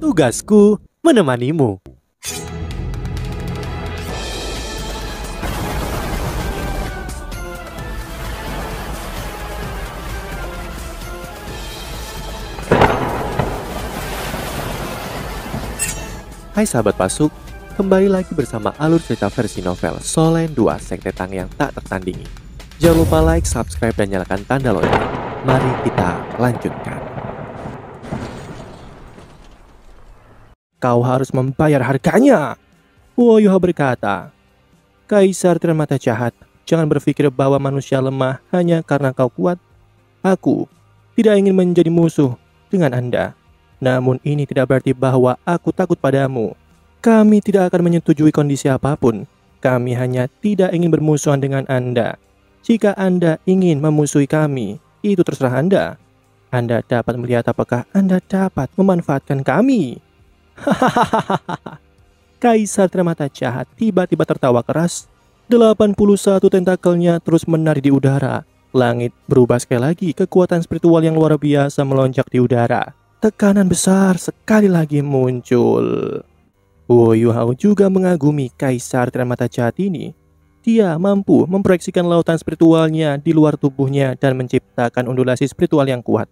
Tugasku menemanimu. Hai sahabat Pasuk, kembali lagi bersama alur cerita versi novel Solen 2 Sekte Tang yang tak tertandingi. Jangan lupa like, subscribe, dan nyalakan tanda lonceng. Mari kita lanjutkan. Kau harus membayar harganya, Huo Yuhao berkata. Kaisar Tiran Mata Jahat, jangan berpikir bahwa manusia lemah hanya karena kau kuat. Aku tidak ingin menjadi musuh dengan Anda. Namun ini tidak berarti bahwa aku takut padamu. Kami tidak akan menyetujui kondisi apapun. Kami hanya tidak ingin bermusuhan dengan Anda. Jika Anda ingin memusuhi kami, itu terserah Anda. Anda dapat melihat apakah Anda dapat memanfaatkan kami. Hahaha. Kaisar Tiran Mata Jahat tiba-tiba tertawa keras. 81 tentakelnya terus menari di udara. Langit berubah sekali lagi, kekuatan spiritual yang luar biasa melonjak di udara. Tekanan besar sekali lagi muncul. Huo Yuhao juga mengagumi Kaisar Tiran Mata Jahat ini. Dia mampu memproyeksikan lautan spiritualnya di luar tubuhnya dan menciptakan undulasi spiritual yang kuat.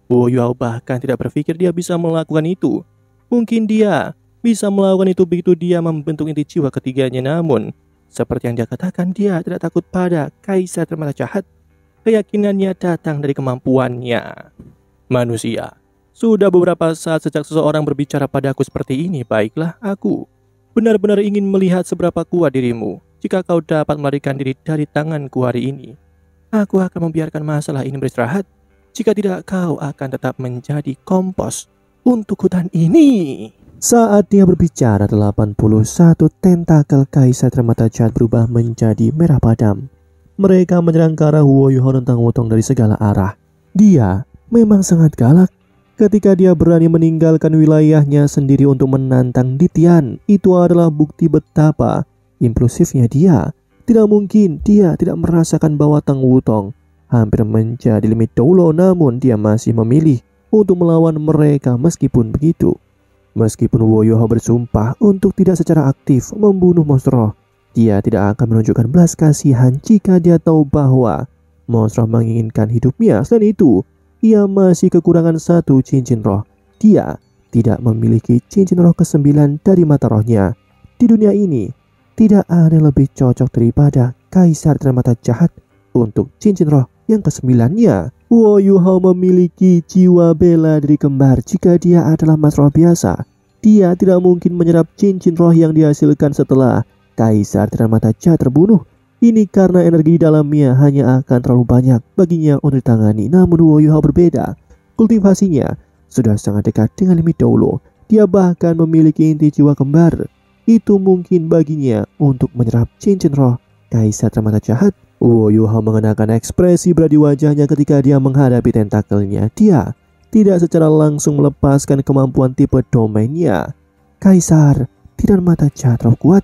Huo Yuhao bahkan tidak berpikir dia bisa melakukan itu. Mungkin dia bisa melakukan itu begitu dia membentuk inti jiwa ketiganya, namun seperti yang dia katakan, dia tidak takut pada Kaisar Tiran Mata Jahat. Keyakinannya datang dari kemampuannya. Manusia. Sudah beberapa saat sejak seseorang berbicara padaku seperti ini. Baiklah, aku benar-benar ingin melihat seberapa kuat dirimu. Jika kau dapat melarikan diri dari tanganku hari ini, aku akan membiarkan masalah ini beristirahat. Jika tidak, kau akan tetap menjadi kompos untuk hutan ini. Saat dia berbicara, 81 tentakel Kaisar Tiran Mata Jahat berubah menjadi merah padam. Mereka menyerang ke arah Huo Yuhao dan Tang Wutong dari segala arah. Dia memang sangat galak. Ketika dia berani meninggalkan wilayahnya sendiri untuk menantang Ditian, itu adalah bukti betapa impulsifnya dia. Tidak mungkin dia tidak merasakan bahwa Tang Wutong hampir menjadi limit Doulo, namun dia masih memilih untuk melawan mereka. Meskipun begitu, meskipun Huo Yuhao bersumpah untuk tidak secara aktif membunuh monster, dia tidak akan menunjukkan belas kasihan jika dia tahu bahwa monster menginginkan hidupnya. Selain itu, ia masih kekurangan satu cincin roh. Dia tidak memiliki cincin roh ke-9 dari mata rohnya. Di dunia ini, tidak ada yang lebih cocok daripada Kaisar Tiran Mata Jahat untuk cincin roh yang ke-9-nya. Huo Yuhao memiliki jiwa bela diri kembar. Jika dia adalah mas roh biasa, dia tidak mungkin menyerap cincin roh yang dihasilkan setelah Kaisar Tiran Mata Jahat terbunuh. Ini karena energi di dalamnya hanya akan terlalu banyak baginya untuk ditangani. Namun Huo Yuhao berbeda. Kultivasinya sudah sangat dekat dengan limit Doulo. Dia bahkan memiliki inti jiwa kembar. Itu mungkin baginya untuk menyerap cincin roh Kaisar Tiran Mata Jahat. Huo Yuhao mengenakan ekspresi berat di wajahnya ketika dia menghadapi tentakelnya. Dia tidak secara langsung melepaskan kemampuan tipe domainnya. Kaisar Tiran Mata Jahat terlalu kuat.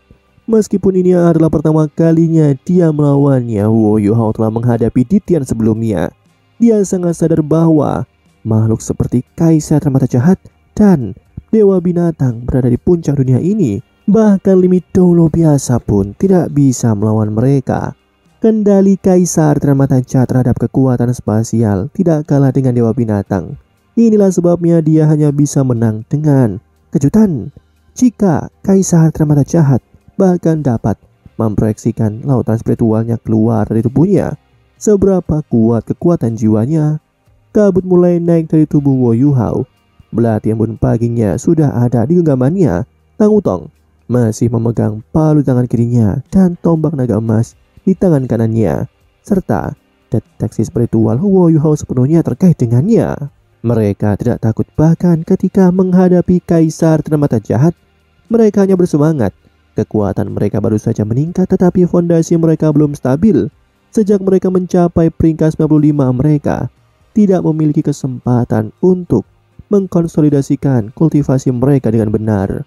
Meskipun ini adalah pertama kalinya dia melawannya, Huo Yuhao telah menghadapi Ditian sebelumnya. Dia sangat sadar bahwa makhluk seperti Kaisar Tiran Mata Jahat dan Dewa Binatang berada di puncak dunia ini. Bahkan limit Doulo biasa pun tidak bisa melawan mereka. Kendali Kaisar Tiran Mata Jahat terhadap kekuatan spasial tidak kalah dengan Dewa Binatang. Inilah sebabnya dia hanya bisa menang dengan kejutan. Jika Kaisar Tiran Mata Jahat bahkan dapat memproyeksikan lautan spiritualnya keluar dari tubuhnya, seberapa kuat kekuatan jiwanya. Kabut mulai naik dari tubuh Huo Yuhao. Belati embun paginya sudah ada di genggamannya. Tang Wutong masih memegang palu tangan kirinya dan tombak naga emas di tangan kanannya, serta deteksi spiritual Huo Yuhao sepenuhnya terkait dengannya. Mereka tidak takut bahkan ketika menghadapi Kaisar Tiran Mata Jahat. Mereka hanya bersemangat. Kekuatan mereka baru saja meningkat, tetapi fondasi mereka belum stabil. Sejak mereka mencapai peringkat 95, mereka tidak memiliki kesempatan untuk mengkonsolidasikan kultivasi mereka dengan benar.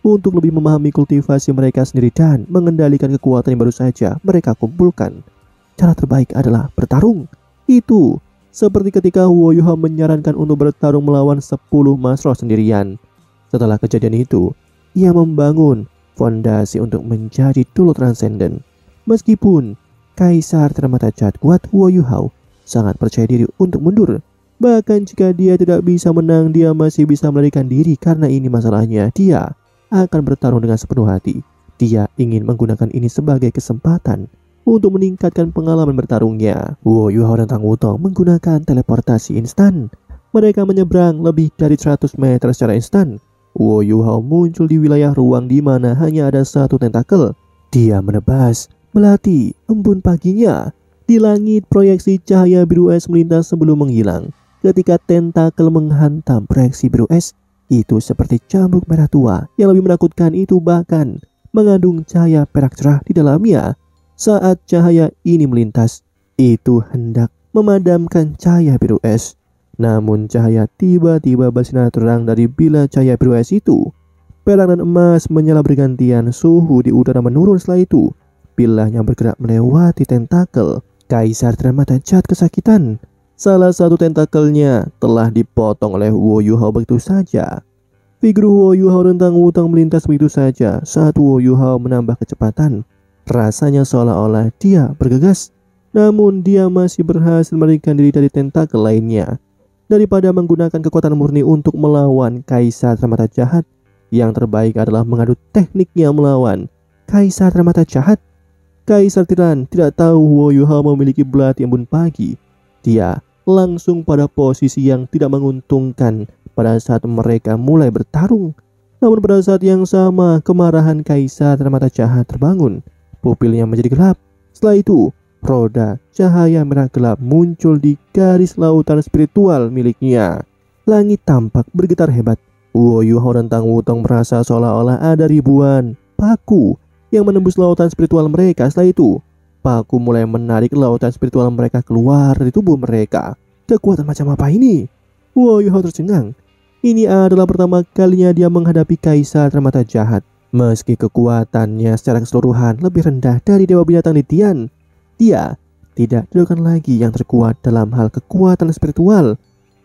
Untuk lebih memahami kultivasi mereka sendiri dan mengendalikan kekuatan yang baru saja mereka kumpulkan, cara terbaik adalah bertarung. Itu seperti ketika Huo Yuhao menyarankan untuk bertarung melawan 10 masroh sendirian. Setelah kejadian itu, ia membangun fondasi untuk menjadi Dulo Transcendent. Meskipun Kaisar Termata Jahat kuat Huo Yuhao sangat percaya diri untuk mundur. Bahkan jika dia tidak bisa menang, dia masih bisa melarikan diri karena ini masalahnya. Dia akan bertarung dengan sepenuh hati. Dia ingin menggunakan ini sebagai kesempatan untuk meningkatkan pengalaman bertarungnya. Huo Yuhao dan Tang Wutong menggunakan teleportasi instan. Mereka menyeberang lebih dari 100 meter secara instan. Huo Yuhao muncul di wilayah ruang di mana hanya ada satu tentakel. Dia menebas melati embun paginya. Di langit, proyeksi cahaya biru es melintas sebelum menghilang. Ketika tentakel menghantam proyeksi biru es, itu seperti cambuk merah tua. Yang lebih menakutkan itu bahkan mengandung cahaya perak cerah di dalamnya. Saat cahaya ini melintas, itu hendak memadamkan cahaya biru es. Namun cahaya tiba-tiba bersinar terang dari bila cahaya biru es itu. Perak dan emas menyala bergantian, suhu di udara menurun setelah itu. Bilahnya bergerak melewati tentakel. Kaisar Termata Jahat kesakitan. Salah satu tentakelnya telah dipotong oleh Huo Yuhao begitu saja. Figur Huo Yuhao dan Tang Wutong melintas begitu saja saat Huo Yuhao menambah kecepatan. Rasanya seolah-olah dia bergegas. Namun dia masih berhasil melarikan diri dari tentakel lainnya. Daripada menggunakan kekuatan murni untuk melawan Kaisar Termata Jahat, yang terbaik adalah mengadu tekniknya melawan Kaisar Termata Jahat. Kaisar Tiran tidak tahu Huo Yuhao memiliki belati embun pagi. Dia langsung pada posisi yang tidak menguntungkan pada saat mereka mulai bertarung. Namun pada saat yang sama, kemarahan Kaisar Termata Jahat terbangun. Pupilnya menjadi gelap. Setelah itu, roda cahaya merah gelap muncul di garis lautan spiritual miliknya. Langit tampak bergetar hebat. Huo Yuhao dan Tang Wutong merasa seolah-olah ada ribuan paku yang menembus lautan spiritual mereka. Setelah itu, paku mulai menarik lautan spiritual mereka keluar dari tubuh mereka. Kekuatan macam apa ini? Huo Yuhao tercengang. Ini adalah pertama kalinya dia menghadapi Kaisar Termata Jahat. Meski kekuatannya secara keseluruhan lebih rendah dari Dewa Binatang Nitian, dia tidak diragukan lagi yang terkuat dalam hal kekuatan spiritual.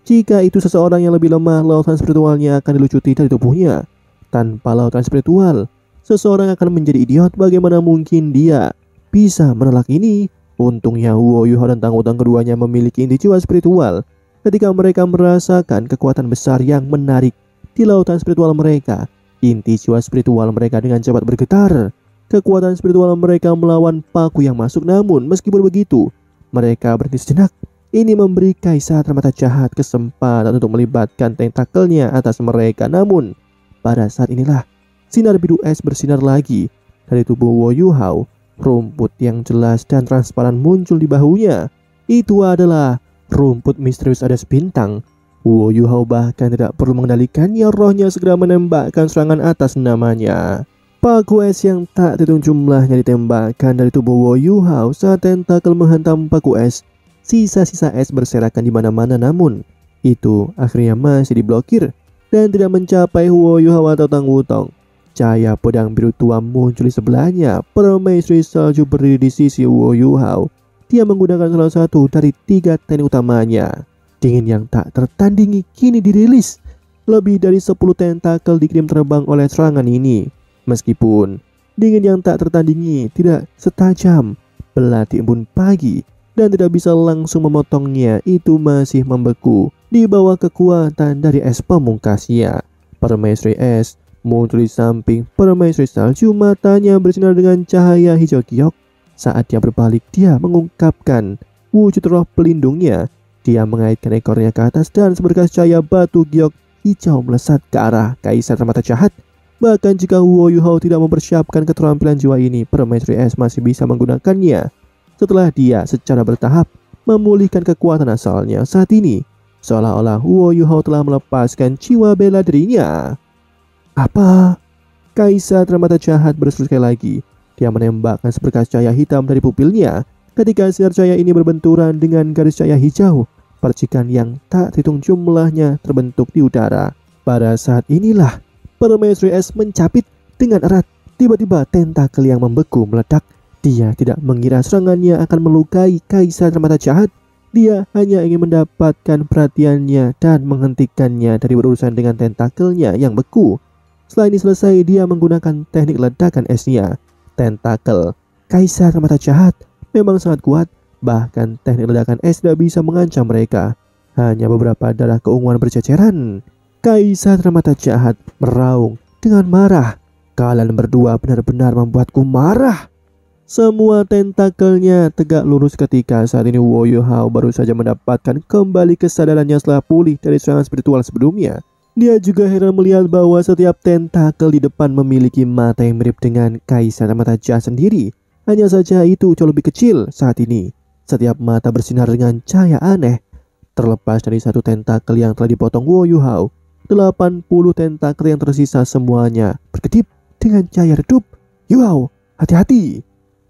Jika itu seseorang yang lebih lemah, lautan spiritualnya akan dilucuti dari tubuhnya. Tanpa lautan spiritual, seseorang akan menjadi idiot. Bagaimana mungkin dia bisa menolak ini? Untungnya Huo Yuhao dan Tang Wutong keduanya memiliki inti jiwa spiritual. Ketika mereka merasakan kekuatan besar yang menarik di lautan spiritual mereka, inti jiwa spiritual mereka dengan cepat bergetar. Kekuatan spiritual mereka melawan paku yang masuk. Namun meskipun begitu, mereka berhenti sejenak. Ini memberi Kaisar Termata Jahat kesempatan untuk melibatkan tentakelnya atas mereka. Namun pada saat inilah sinar biru es bersinar lagi dari tubuh Huo Yuhao. Rumput yang jelas dan transparan muncul di bahunya. Itu adalah rumput misterius adas bintang. Huo Yuhao bahkan tidak perlu mengendalikannya, rohnya segera menembakkan serangan atas namanya. Paku es yang tak terhitung jumlahnya ditembakkan dari tubuh Huo Yuhao. Saat tentakel menghantam paku es, sisa-sisa es berserakan di mana-mana. Namun itu akhirnya masih diblokir dan tidak mencapai Huo Yuhao atau Tang Wutong. Cahaya pedang biru tua muncul di sebelahnya. Permaisuri salju berdiri di sisi Huo Yuhao. Dia menggunakan salah satu dari 3 teknik utamanya. Dingin yang tak tertandingi kini dirilis. Lebih dari 10 tentakel dikirim terbang oleh serangan ini. Meskipun dingin yang tak tertandingi tidak setajam belati embun pagi dan tidak bisa langsung memotongnya, itu masih membeku di bawah kekuatan dari es pamungkasnya. Permaisuri es muncul di samping permaisuri salju. Matanya bersinar dengan cahaya hijau giok. Saat dia berbalik, dia mengungkapkan wujud roh pelindungnya. Dia mengaitkan ekornya ke atas dan seberkas cahaya batu giok hijau melesat ke arah Kaisar Termata Jahat. Bahkan jika Huo Yuhao tidak mempersiapkan keterampilan jiwa ini, permaisuri es masih bisa menggunakannya. Setelah dia secara bertahap memulihkan kekuatan asalnya, saat ini seolah-olah Huo Yuhao telah melepaskan jiwa bela dirinya. Apa? Kaisar Termata Jahat berseru sekali lagi. Dia menembakkan seberkas cahaya hitam dari pupilnya. Ketika sinar cahaya ini berbenturan dengan garis cahaya hijau, percikan yang tak terhitung jumlahnya terbentuk di udara. Pada saat inilah permaisuri es mencapit dengan erat. Tiba-tiba tentakel yang membeku meledak. Dia tidak mengira serangannya akan melukai Kaisar Termata Jahat. Dia hanya ingin mendapatkan perhatiannya dan menghentikannya dari berurusan dengan tentakelnya yang beku. Setelah ini selesai, dia menggunakan teknik ledakan esnya. Tentakel Kaisar Mata Jahat memang sangat kuat, bahkan teknik ledakan es tidak bisa mengancam mereka. Hanya beberapa darah keunguan berceceran. Kaisar Mata Jahat meraung dengan marah. Kalian berdua benar-benar membuatku marah. Semua tentakelnya tegak lurus ketika saat ini Wu Yuhao baru saja mendapatkan kembali kesadarannya setelah pulih dari serangan spiritual sebelumnya. Dia juga heran melihat bahwa setiap tentakel di depan memiliki mata yang mirip dengan Kaisar Mata Jahat sendiri. Hanya saja itu jauh lebih kecil saat ini. Setiap mata bersinar dengan cahaya aneh. Terlepas dari satu tentakel yang telah dipotong Wu Yuhao, 80 tentakel yang tersisa semuanya berkedip dengan cahaya redup. Yuhao, hati-hati!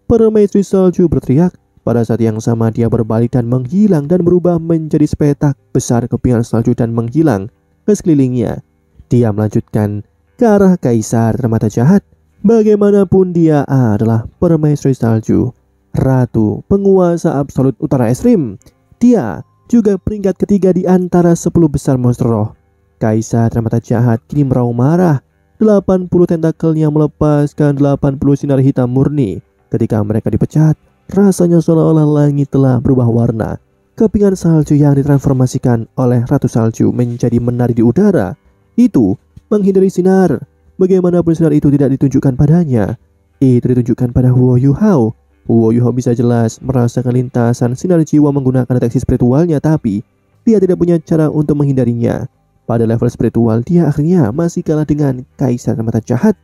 Permaisuri salju berteriak. Pada saat yang sama dia berbalik dan menghilang dan berubah menjadi sepetak besar kepingan salju dan menghilang ke sekelilingnya. Dia melanjutkan ke arah Kaisar Mata Jahat. Bagaimanapun dia adalah permaisuri salju, ratu penguasa absolut utara ekstrim. Dia juga peringkat ketiga di antara 10 besar monster roh. Kaisar Mata Jahat kini meraung marah. 80 tentakelnya melepaskan 80 sinar hitam murni. Ketika mereka dipecat, rasanya seolah-olah langit telah berubah warna. Kepingan salju yang ditransformasikan oleh Ratu Salju menjadi menari di udara. Itu menghindari sinar. Bagaimanapun sinar itu tidak ditunjukkan padanya. Itu ditunjukkan pada Wu Yuhao. Wu Yuhao bisa jelas merasakan lintasan sinar jiwa menggunakan deteksi spiritualnya, tapi dia tidak punya cara untuk menghindarinya. Pada level spiritual, dia akhirnya masih kalah dengan Kaisar Mata Jahat.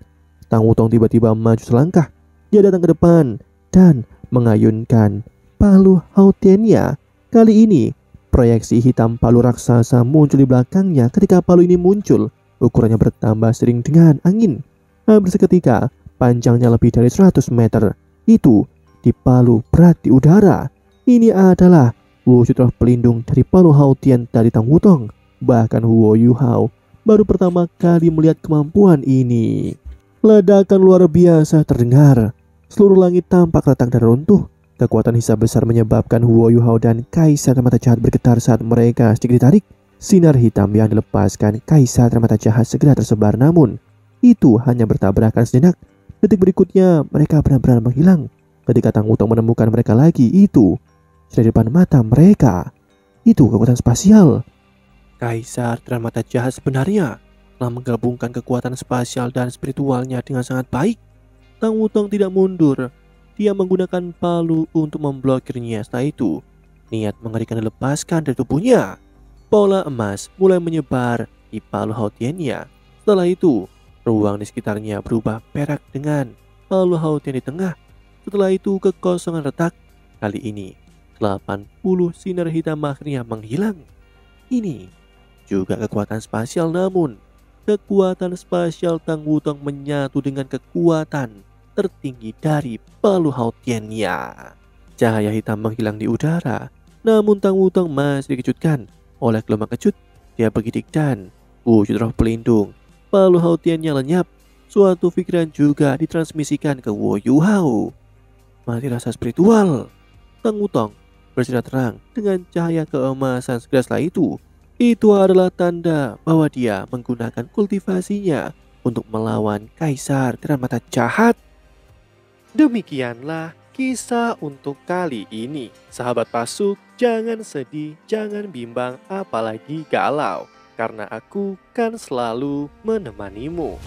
Tang Wutong tiba-tiba maju selangkah. Dia datang ke depan dan mengayunkan palu Hautiannya. Kali ini, proyeksi hitam palu raksasa muncul di belakangnya. Ketika palu ini muncul, ukurannya bertambah sering dengan angin. Hampir seketika, panjangnya lebih dari 100 meter. Itu di palu berat di udara. Ini adalah wujud roh pelindung dari palu Hautian dari Tang Wutong. Bahkan Wu Yuhao baru pertama kali melihat kemampuan ini. Ledakan luar biasa terdengar. Seluruh langit tampak retak dan runtuh. Kekuatan hisab besar menyebabkan Wu Yuhao dan Kaisar Mata Jahat bergetar saat mereka sedikit ditarik. Sinar hitam yang dilepaskan Kaisar Mata Jahat segera tersebar, namun itu hanya bertabrakan sejenak. Detik berikutnya mereka benar-benar menghilang. Ketika Tang Wutong menemukan mereka lagi, itu sudah di depan mata mereka. Itu kekuatan spasial. Kaisar Mata Jahat sebenarnya telah menggabungkan kekuatan spasial dan spiritualnya dengan sangat baik. Tang Wutong tidak mundur. Dia menggunakan palu untuk memblokirnya. Setelah itu, niat mengerikan dilepaskan dari tubuhnya. Pola emas mulai menyebar di palu Hautiannya. Setelah itu, ruang di sekitarnya berubah perak dengan palu Hautian di tengah. Setelah itu, kekosongan retak. Kali ini, 80 sinar hitam akhirnya menghilang. Ini juga kekuatan spasial, namun kekuatan spasial Tang Wutong menyatu dengan kekuatan tertinggi dari palu Hautiannya. Cahaya hitam menghilang di udara, namun Tang Wutong masih dikejutkan oleh gelombang kejut. Dia bergidik dan wujud roh pelindung palu Hautiannya lenyap. Suatu pikiran juga ditransmisikan ke Wu Yuhao. Mati rasa spiritual. Tang Wutong bersinar terang dengan cahaya keemasan. Segera setelah itu adalah tanda bahwa dia menggunakan kultivasinya untuk melawan Kaisar Mata Jahat. Demikianlah kisah untuk kali ini. Sahabat Pasuk, jangan sedih, jangan bimbang, apalagi galau, karena aku kan selalu menemanimu.